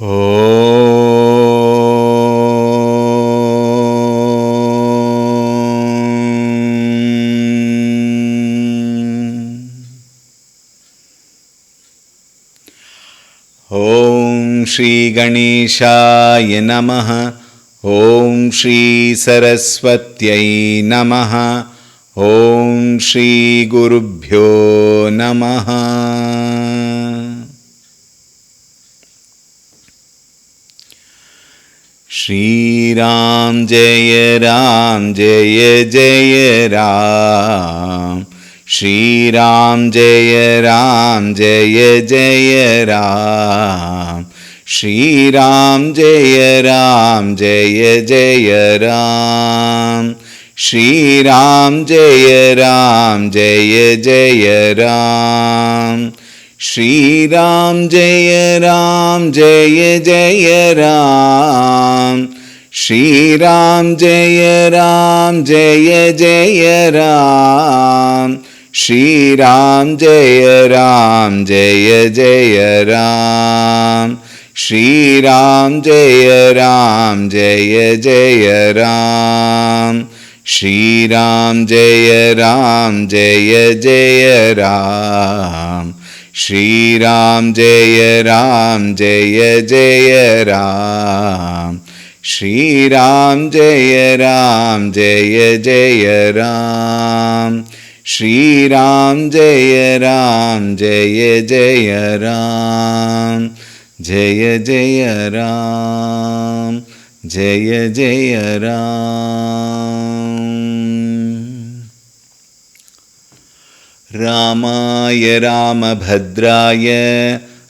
ॐ श्री गणेशाय नमः। ॐ श्री सरस्वत्यै नमः। ॐ श्री गुरुभ्यो नमः। श्रीराम जय राम जय जय राम। श्रीराम जय राम जय जय राम। श्रीराम जय राम जय जय राम। श्रीराम जय राम जय जय राम। श्रीराम जय राम जय जय राम। श्रीराम जय राम जय जय राम। श्रीराम जय राम जय जय राम। श्रीराम जय राम जय जय राम। श्रीराम जय राम जय जय राम। श्रीराम जय राम जय जय राम। श्रीराम जय राम जय जय राम। श्रीराम जय राम जय जय राम। जय जय राम जय जय राम। रामाय रामभद्राय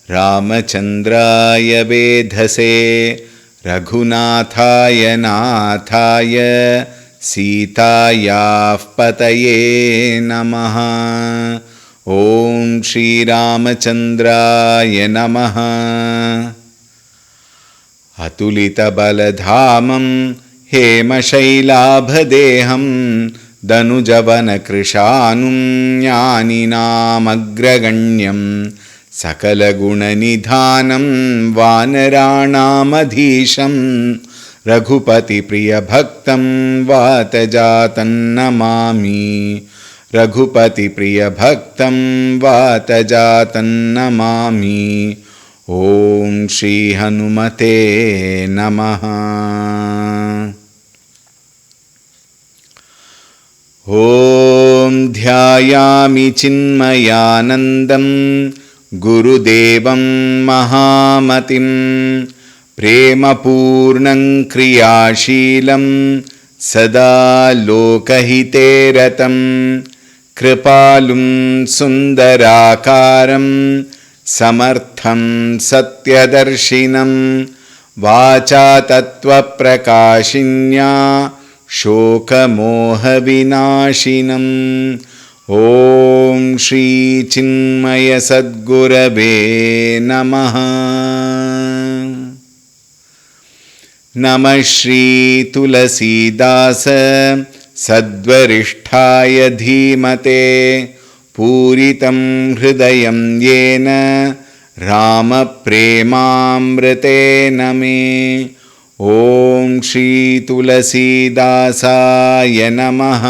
रामचन्द्राय वेधसे रघुनाथाय नाथाय सीतायाः पतये नमः। ॐ श्रीरामचन्द्राय नमः। अतुलितबलधामं हेमशैलाभदेहं दनुजवनकृशानुं ज्ञानिनामग्रगण्यं सकलगुणनिधानं वानराणामधीशं रघुपतिप्रियभक्तं वातजातं नमामि। रघुपतिप्रियभक्तं वातजातं नमामि। ॐ श्रीहनुमते नमः। ॐ ध्यायामि चिन्मयानन्दं गुरुदेवं महामतिं प्रेमपूर्णं क्रियाशीलं सदा लोकहिते रतं कृपालुं सुन्दराकारं समर्थं सत्यदर्शिनं वाचा तत्त्वप्रकाशिन्या शोकमोहविनाशिनम्। ॐ श्रीचिन्मयसद्गुरवे नमः। नमः श्रीतुलसीदास सद्वरिष्ठाय धीमते पूरितं हृदयं येन रामप्रेमामृतेन मे। ॐ श्रीतुलसीदासाय नमः।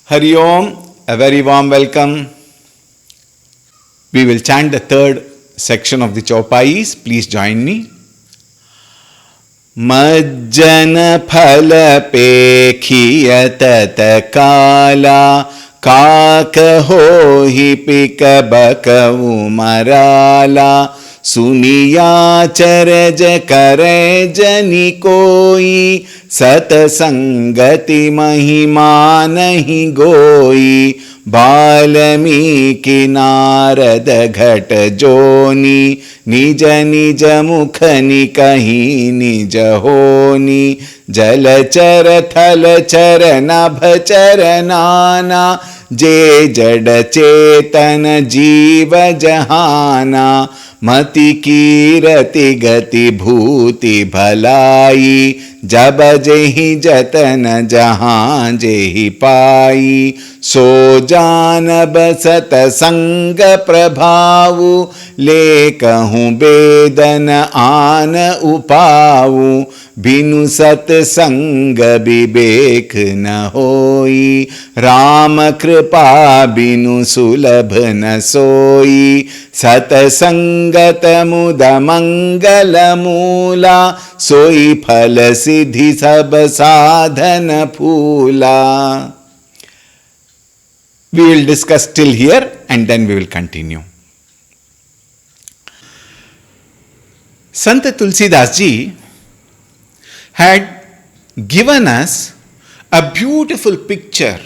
Hari Om, a very warm welcome. We will chant the third section of the Chaupais. Please join me. मज्जन फल पेखिय तत काला काक हो ही पिक बकऊ मराला सुनिया चरज करे जनि कोई सतसंगति महिमा नहीं गोई बाल्मीकि नारद घट जोनी निज निज मुख निकहि निज होनी जलचर थलचर नभचर नाना जे जड़ चेतन जीव जहाना मति कीरति गति भूति भलाई जब जेहि जतन जहाँ जेहि पाई सो जानब सत संग प्रभावु ले कहूँ बेदन आन उपाऊ बिनु सत संग विवेक न होई राम कृपा बिनु सुलभ न सोई सत संगत मुद मंगल मूला सोई फल सिद्धि सब साधन फूला. We will discuss till here and then we will continue. Sant Tulsi Das ji had given us a beautiful picture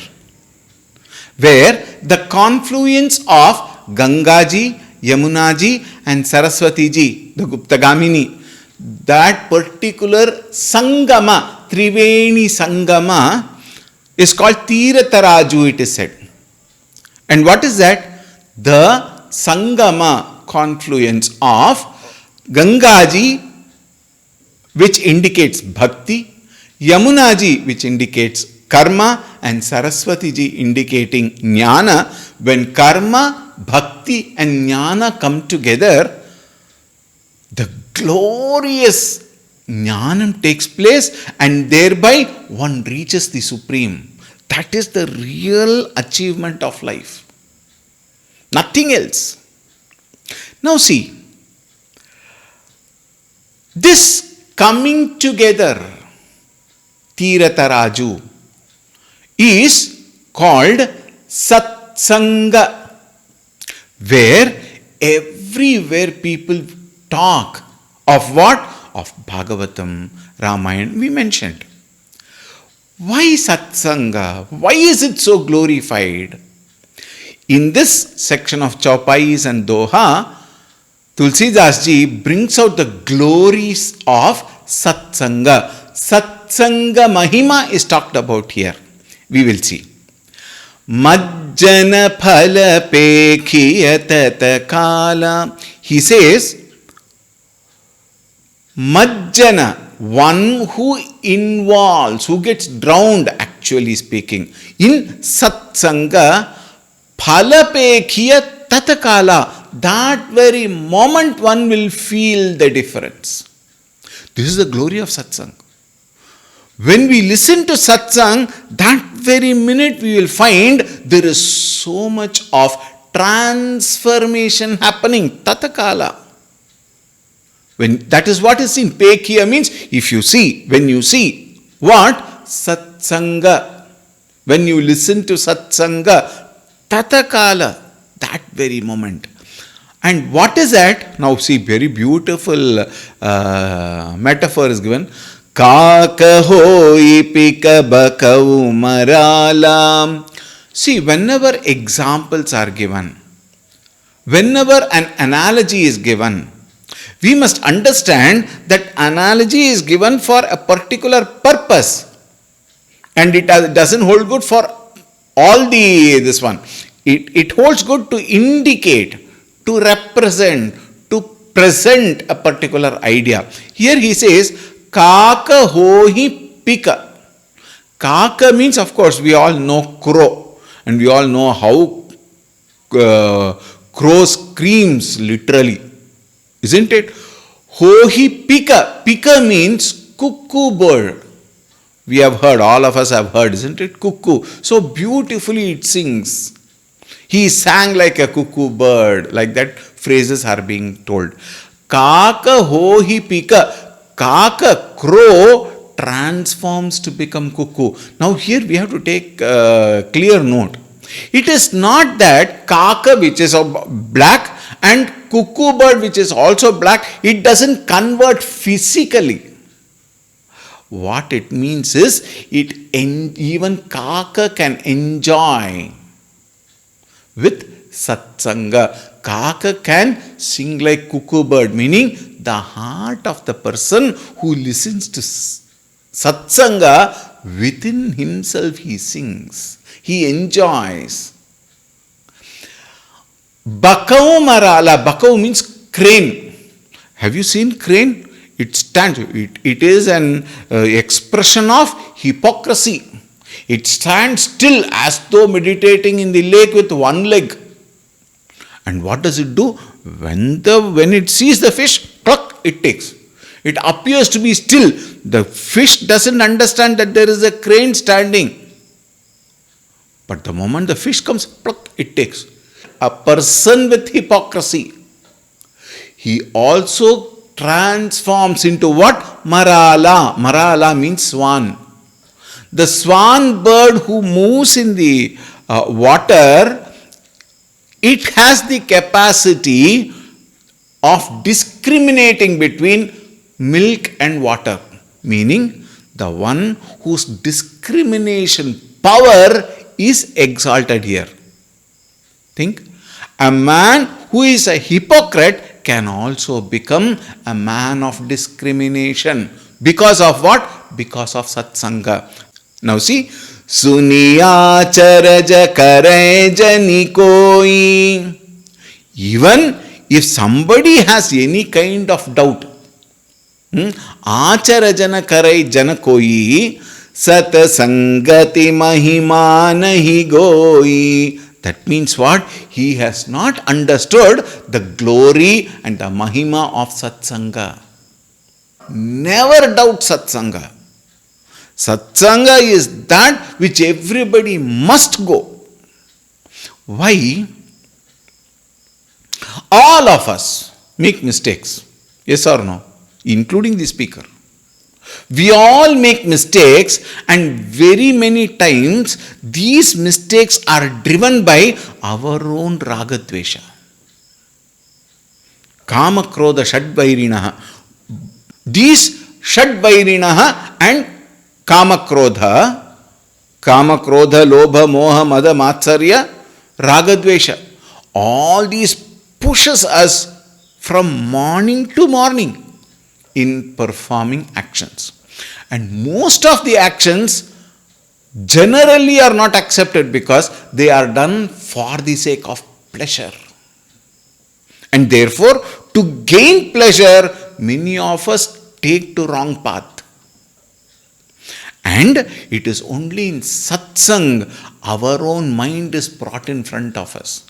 where the confluence of Ganga ji, Yamuna ji and Saraswati ji, the Guptagamini, that particular Sangama, Triveni Sangama is called Tirataraju, it is said. And what is that? The Sangama confluence of Ganga ji, which indicates bhakti, Yamuna ji, which indicates karma, and Saraswati ji indicating jnana. When karma, bhakti and jnana come together, the glorious jnanam takes place and thereby one reaches the supreme. That is the real achievement of life. Nothing else. Now see, this coming together, Tirataraju, is called Satsanga, where everywhere people talk of what? Of Bhagavatam, Ramayana, we mentioned. Why Satsanga? Why is it so glorified? In this section of Chaupais and Doha, Tulsidas ji brings out the glories of Satsanga. Satsanga Mahima is talked about here. We will see. Majjana phala pekhiya tata kala. He says, Majjana, one who involves, who gets drowned, actually speaking, in Satsanga, phalapekhiya tatakala, that very moment one will feel the difference. This is the glory of satsang. When we listen to satsang, that very minute we will find there is so much of transformation happening, tatakala. When that is what is seen. Pekhiya means if you see, when you see what? Satsanga. When you listen to satsanga, tatakala, that very moment. And what is that? Now see, very beautiful metaphor is given. Kaka hoi pika bakau marala. See, whenever examples are given, whenever an analogy is given, we must understand that analogy is given for a particular purpose. And it doesn't hold good for all this one. It holds good to indicate, to represent, to present a particular idea. Here he says, Kaka hohi pika. Kaka means, of course, we all know crow. And we all know how crow screams literally. Isn't it? Hohi pika. Pika means cuckoo bird. We have heard, all of us have heard, isn't it? Cuckoo. So beautifully it sings. He sang like a cuckoo bird. Like that phrases are being told. Kaka hohi pika. Kaka, crow, transforms to become cuckoo. Now here we have to take clear note. It is not that kaka, which is black, and cuckoo bird, which is also black, it doesn't convert physically. What it means is, even kaka can enjoy with satsanga. Kaka can sing like cuckoo bird, meaning the heart of the person who listens to satsanga, within himself he sings, he enjoys. Bakau marala, bakau means crane. Have you seen crane? It stands, it is an expression of hypocrisy. It stands still as though meditating in the lake with one leg. And what does it do? When it sees the fish, pluck, it takes. It appears to be still. The fish doesn't understand that there is a crane standing. But the moment the fish comes, pluck, it takes. A person with hypocrisy, he also transforms into what? Marala. Marala means swan. The swan bird who moves in the water, it has the capacity of discriminating between milk and water. Meaning, the one whose discrimination power is exalted here. Think, a man who is a hypocrite can also become a man of discrimination. Because of what? Because of satsanga. Now see, Suniya charaja karai jani koi. Even if somebody has any kind of doubt, Acharajana karai jana koi, sat sangati mahima nahi goi. That means what? He has not understood the glory and the mahima of satsanga. Never doubt satsanga. Satsanga is that which everybody must go. Why? All of us make mistakes. Yes or no? Including the speaker. We all make mistakes, and very many times these mistakes are driven by our own ragadvesha. Kama krodha shadvairinaha. These shadvairinaha and kama krodha, lobha, moha, mada, matsarya, ragadvesha. All these pushes us from morning to morning in performing actions. And most of the actions generally are not accepted because they are done for the sake of pleasure. And therefore, to gain pleasure, many of us take to wrong path. And it is only in satsang our own mind is brought in front of us.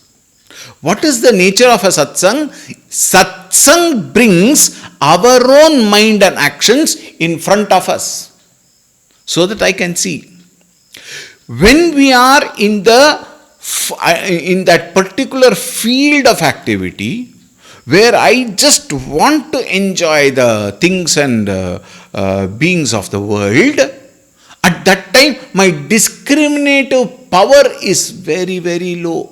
What is the nature of a satsang? Satsang brings our own mind and actions in front of us so that I can see. When we are in that particular field of activity where I just want to enjoy the things and beings of the world, at that time my discriminative power is very, very low.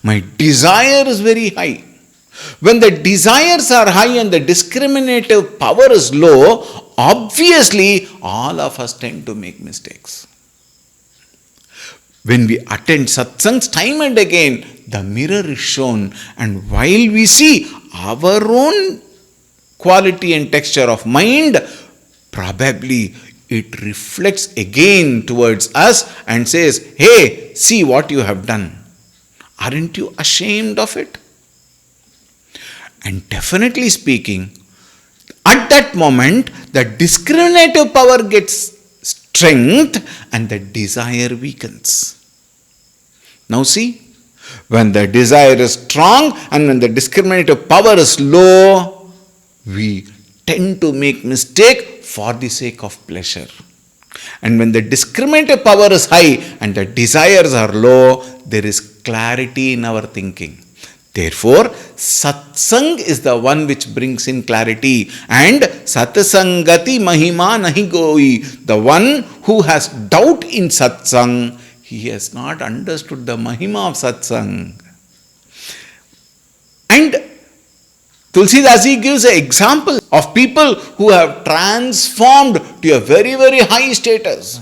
My desire is very high. When the desires are high and the discriminative power is low, obviously all of us tend to make mistakes. When we attend satsangs time and again, the mirror is shown, and while we see our own quality and texture of mind, probably it reflects again towards us and says, hey, see what you have done. Aren't you ashamed of it? And definitely speaking, at that moment, the discriminative power gets strength and the desire weakens. Now see, when the desire is strong and when the discriminative power is low, we tend to make mistake for the sake of pleasure. And when the discriminative power is high and the desires are low, there is clarity in our thinking. Therefore, satsang is the one which brings in clarity. And satsangati mahima nahi goi. The one who has doubt in satsang, he has not understood the mahima of satsang. And Tulsi Dasi gives an example of people who have transformed to a very, very high status.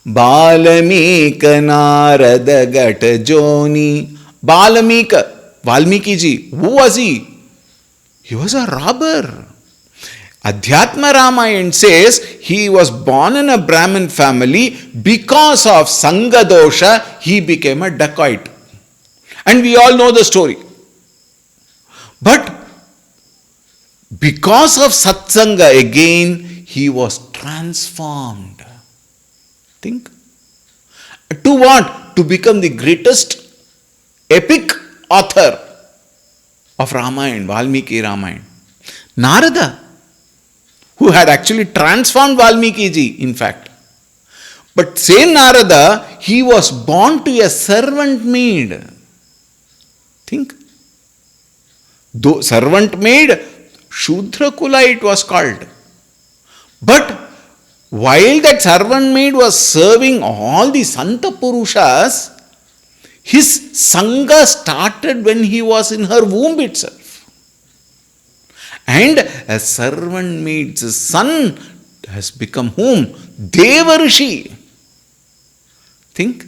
Balameka narada gata joni Valmiki ji, who was he? He was a robber. Adhyatma Ramayana says he was born in a Brahmin family. Because of Sangha dosha, he became a dacoit. And we all know the story. But because of satsanga, again, he was transformed. Think. To what? To become the greatest epic author of Ramayana, Valmiki Ramayana. Narada, who had actually transformed Valmiki ji, in fact. But same Narada, he was born to a servant maid. Think. Though servant maid, Shudra Kula it was called. But while that servant maid was serving all the Santa Purushas, his Sangha started when he was in her womb itself. And a servant maid's son has become whom? Devarishi. Think.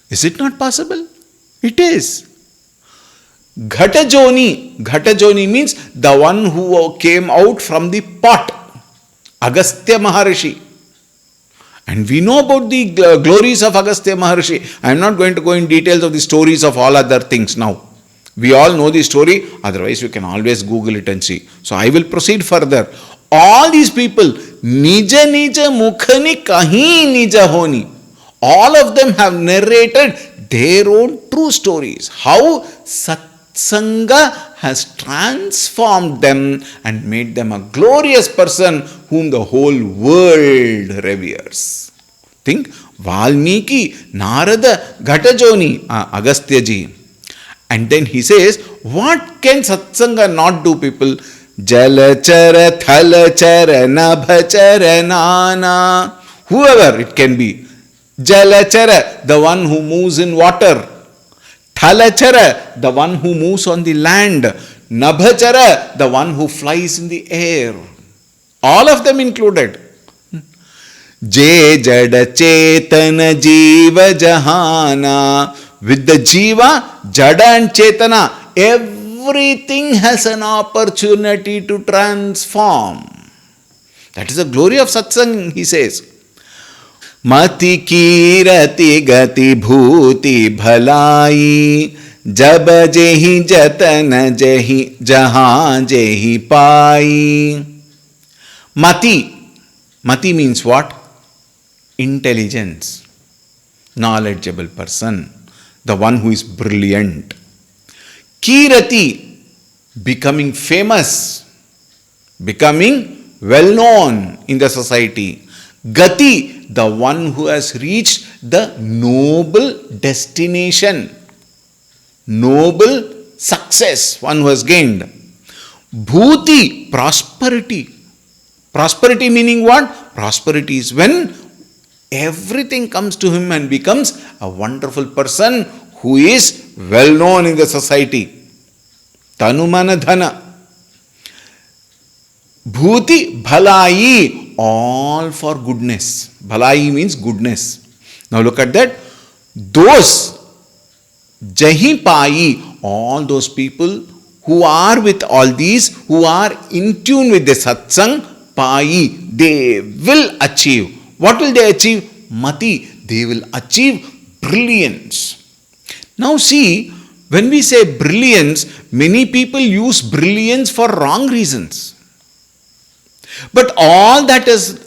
Is it not possible? It is. Ghatajoni means the one who came out from the pot. Agastya Maharishi. And we know about the glories of Agastya Maharishi. I am not going to go in details of the stories of all other things now. We all know the story, otherwise you can always Google it and see. So I will proceed further. All these people, Nija Nija Mukhani Kahi Nija Honi, all of them have narrated their own true stories. How Satsanga has transformed them and made them a glorious person whom the whole world reveres. Think, Valmiki, Narada, Ghatajoni, Agastya ji. And then he says, what can Satsanga not do, people? Jalachara, Thalachara, Nabhachara, Nana. Whoever it can be. Jalachara, the one who moves in water. Thalachara, the one who moves on the land. Nabhachara, the one who flies in the air. All of them included. Je Jada Chetana Jiva Jahana. With the Jiva, Jada and Chetana, everything has an opportunity to transform. That is the glory of satsang, he says. Mati kirati gati bhuti bhalai, jab jehi jatan jehi jahan jehi pai. Mati means what? Intelligence, knowledgeable person. The one who is brilliant. Kirati, becoming famous, becoming well known in the society. Gati, the one who has reached the noble destination, noble success, one who has gained. Bhuti, prosperity. Prosperity meaning what? Prosperity is when everything comes to him and becomes a wonderful person who is well known in the society. Tanumana dhana. Bhuti bhalai, all for goodness. Bhalai means goodness. Now look at that. Those jahi pai, all those people who are with all these, who are in tune with the satsang, pai, they will achieve. What will they achieve? Mati, they will achieve brilliance. Now see, when we say brilliance, many people use brilliance for wrong reasons. But all that is,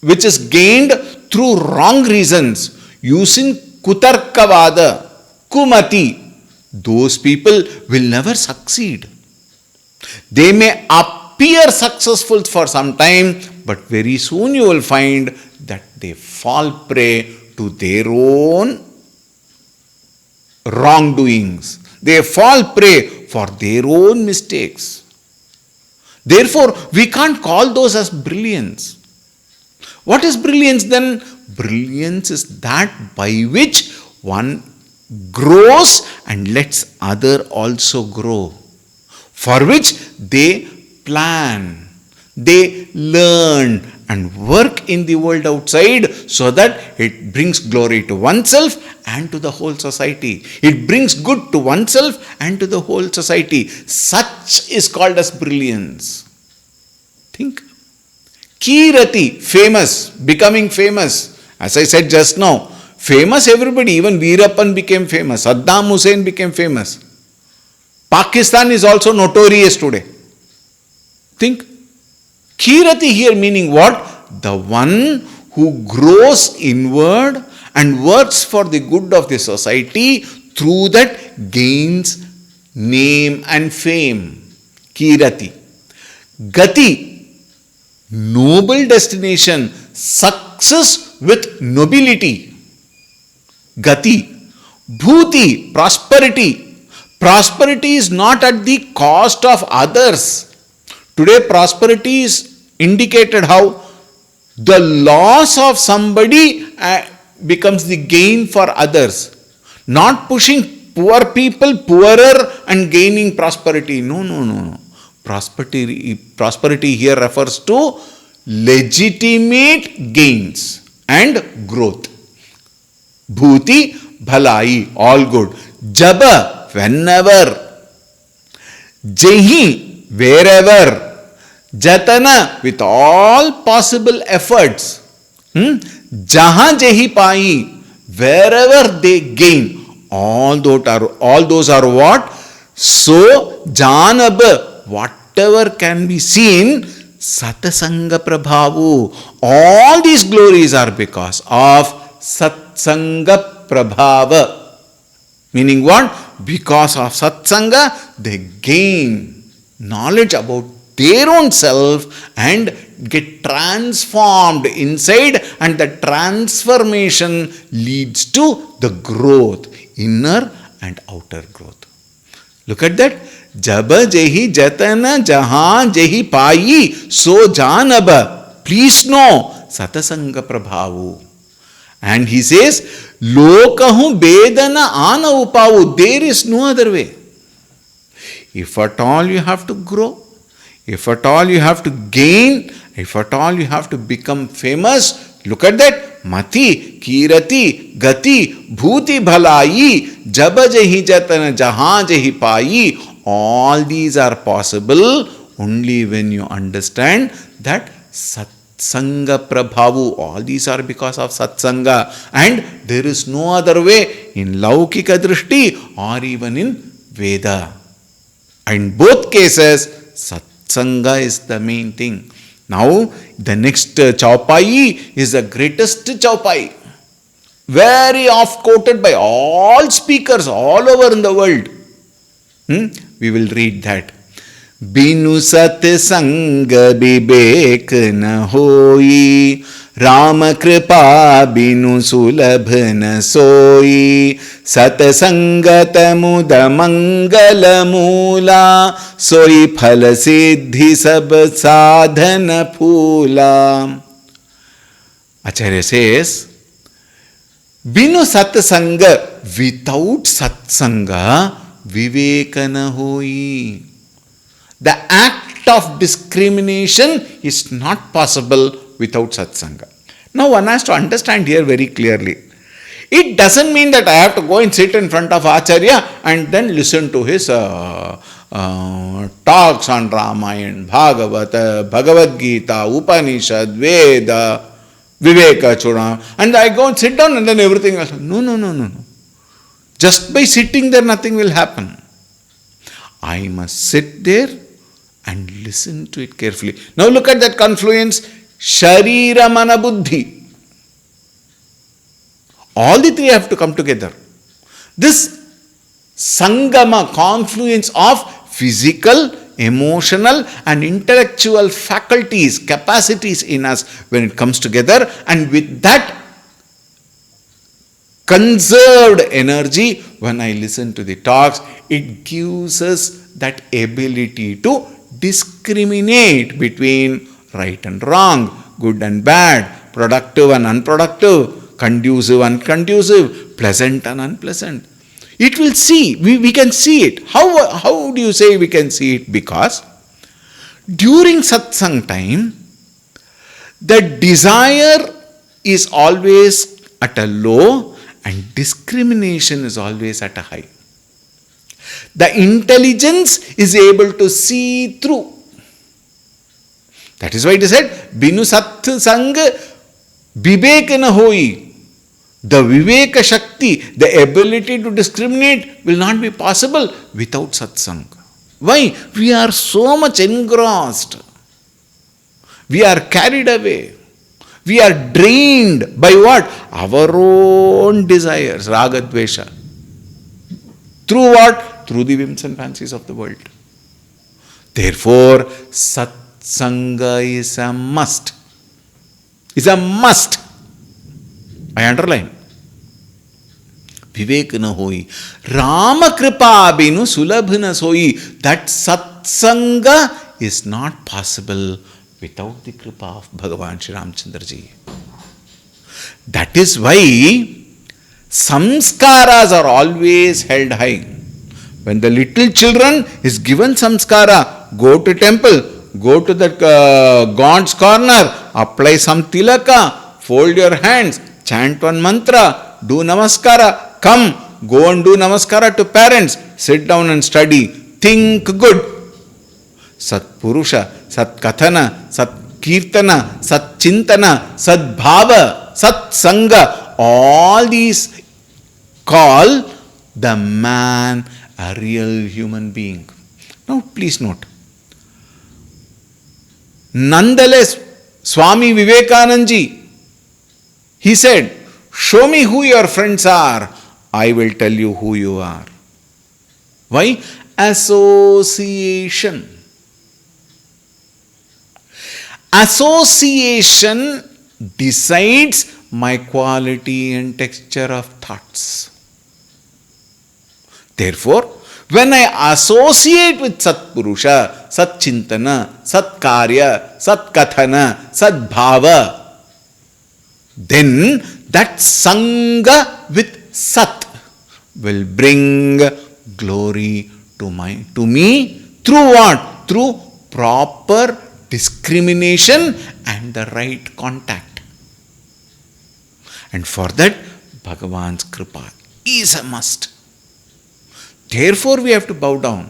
which is gained through wrong reasons, using kutarkavada, kumati, those people will never succeed. They may appear successful for some time, but very soon you will find that they fall prey to their own wrongdoings. They fall prey for their own mistakes. Therefore, we can't call those as brilliance. What is brilliance then? Brilliance is that by which one grows and lets other also grow, for which they plan, they learn and work in the world outside so that it brings glory to oneself and to the whole society. It brings good to oneself and to the whole society. Such is called as brilliance. Think. Kirati, famous, becoming famous. As I said just now, famous everybody, even Veerappan became famous, Saddam Hussein became famous. Pakistan is also notorious today. Think. Kirati here meaning what? The one who grows inward and works for the good of the society, through that gains name and fame. Kirati. Gati, noble destination, success with nobility. Gati. Bhuti, prosperity. Prosperity is not at the cost of others. Today prosperity is indicated how the loss of somebody becomes the gain for others. Not pushing poor people poorer and gaining prosperity. No. Prosperity here refers to legitimate gains and growth. Bhuti, bhalai, all good. Jaba, whenever. Jehi, wherever. Jatana, with all possible efforts. Jahan jehi pai, wherever they gain. All those are what? So, janab, whatever can be seen, satsanga prabhavu. All these glories are because of satsanga prabhava. Meaning what? Because of satsanga, they gain knowledge about their own self and get transformed inside, and the transformation leads to the growth, inner and outer growth. Look at that. Jaba jehi jatana jahan jehi pai so janaba. Please know satasanga prabhavu. And he says, lokahu bedana ana upavu. There is no other way. If at all you have to grow, if at all you have to gain, if at all you have to become famous, look at that. Mati, kirati, gati, bhuti bhalai, jaba jehi jatana jahan jehi pai. All these are possible only when you understand that satsanga prabhavu. All these are because of satsanga, and there is no other way in laukika drishti or even in Veda. In both cases, satsanga is the main thing. Now, the next chaupai is the greatest chaupai. Very oft quoted by all speakers all over in the world. We will read that. Binu sat sanga bibek na hoi, Rama kripa binu sulabh na soi, Sat sangat muda mangala mula, Soi phal siddhi sab sadhana phula. Acharya says, Binu satsanga, without satsanga, vivekana hoi. The act of discrimination is not possible without satsanga. Now one has to understand here very clearly. It doesn't mean that I have to go and sit in front of Acharya and then listen to his talks on Ramayana, Bhagavata, Bhagavad Gita, Upanishad, Veda, Viveka Chura, and I go and sit down and then everything else. No. Just by sitting there, nothing will happen. I must sit there and listen to it carefully. Now look at that confluence, Sharira Mana Buddhi. All the three have to come together. This Sangama, confluence of physical, emotional and intellectual faculties, capacities in us, when it comes together, and with that conserved energy, when I listen to the talks, it gives us that ability to discriminate between right and wrong, good and bad, productive and unproductive, conducive and unconducive, pleasant and unpleasant. It will see, we can see it. How do you say we can see it? Because during satsang time, The desire is always at a low and discrimination is always at a high. The intelligence is able to see through. That is why it is said, Binu Sat Sang Vivek na hoi. The Viveka Shakti, the ability to discriminate will not be possible without satsang. Why? We are so much engrossed. We are carried away. We are drained by what? Our own desires, raga dvesha. Through what? Through the whims and fancies of the world. Therefore, satsanga is a must. Is a must. I underline. Vivek na hoi. Rama kripa binu sulabh na soi. That satsanga is not possible without the kripa of Bhagavan Shri Ramchandra ji. That is why samskaras are always held high. When the little children is given samskara, go to temple, go to the God's corner, apply some tilaka, fold your hands, chant one mantra, do namaskara, come, go and do namaskara to parents, sit down and study, think good. Sat Purusha, Sat Kathana, Sat Kirtana, Sat Chintana, Sat Bhava, Sat Sangha, all these call the man a real human being. Now please note. Nonetheless, Swami Vivekananda, he said, show me who your friends are, I will tell you who you are. Why? Association. Association decides my quality and texture of thoughts. Therefore, when I associate with Sat Purusha, Sat Chintana, Sat Karya, Sat Kathana, Sat Bhava, then that Sangha with Sat will bring glory to me through what? Through proper discrimination and the right contact. And for that, Bhagavan's kripa is a must. Therefore, we have to bow down.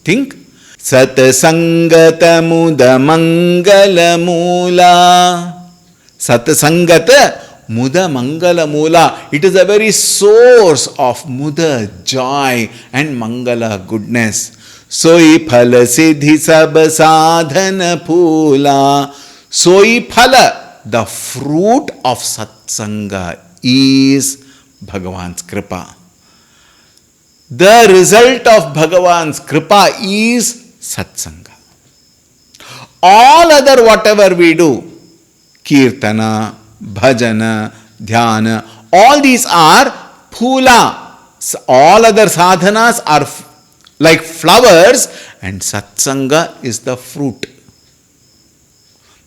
Think. Sat Sangata Muda Mangala Moola. Sat Sangata Muda Mangala Moola. It is a very source of Muda, joy and Mangala, goodness. Soi phala siddhi sab sadhana phoola. Soi phala, the fruit of satsanga is Bhagavan's kripa. The result of Bhagavan's kripa is satsanga. All other whatever we do, kirtana, bhajana, dhyana, all these are phula. All other sadhanas are like flowers and satsanga is the fruit.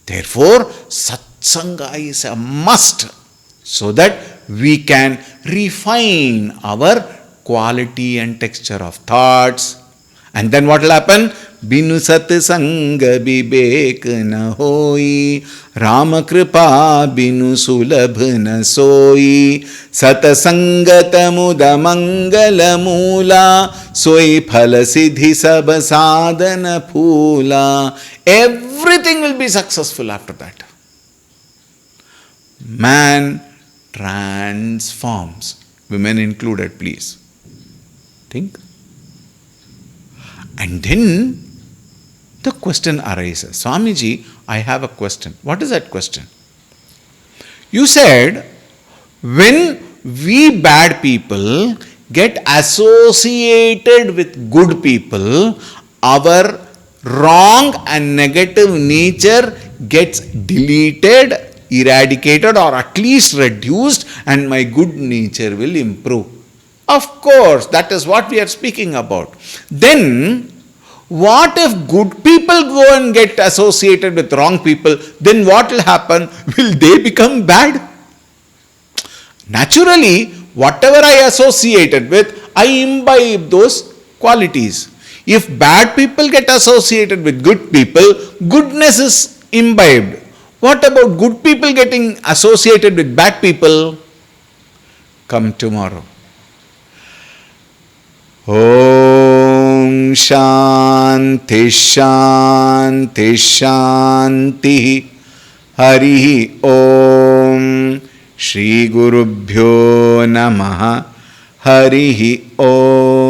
Therefore, satsanga is a must so that we can refine our quality and texture of thoughts. And then what will happen? Binu sat sanga vivek na hoi, Rama kripa binu sulabh na soi, sat sangata muda mangala moola, soi phala siddhi sab sadhana phoola. Everything will be successful after that. Man transforms. Women included, please. Think. And then the question arises. Swamiji, I have a question. What is that question? You said, when we bad people get associated with good people, our wrong and negative nature gets deleted, eradicated, or at least reduced, and my good nature will improve. Of course, that is what we are speaking about. Then, what if good people go and get associated with wrong people? Then what will happen? Will they become bad? Naturally, whatever I associated with, I imbibe those qualities. If bad people get associated with good people, goodness is imbibed. What about good people getting associated with bad people? Come tomorrow. Om Shanti Shanti Shanti. Hari Om. Shri Gurubhyo Namaha. Hari Om.